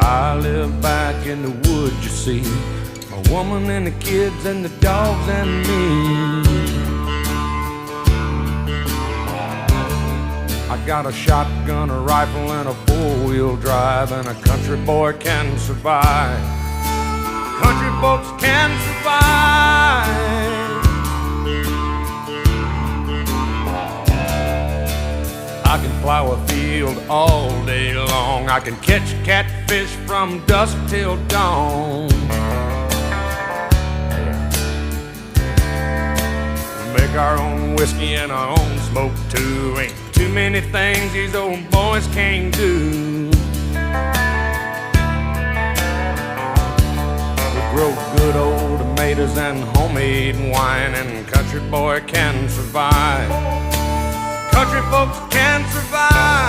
I live back in the woods, you see, my woman and the kids and the dogs and me. I got a shotgun, a rifle, and a four-wheel drive, and a country boy can survive. Country folks can survive. I can plow a field all day long. I can catch catfish from dusk till dawn. Make our own whiskey and our own smoke too. Ain't too many things these old boys can't do. We grow good old tomatoes and homemade wine, and country boy can survive. Country folks can survive.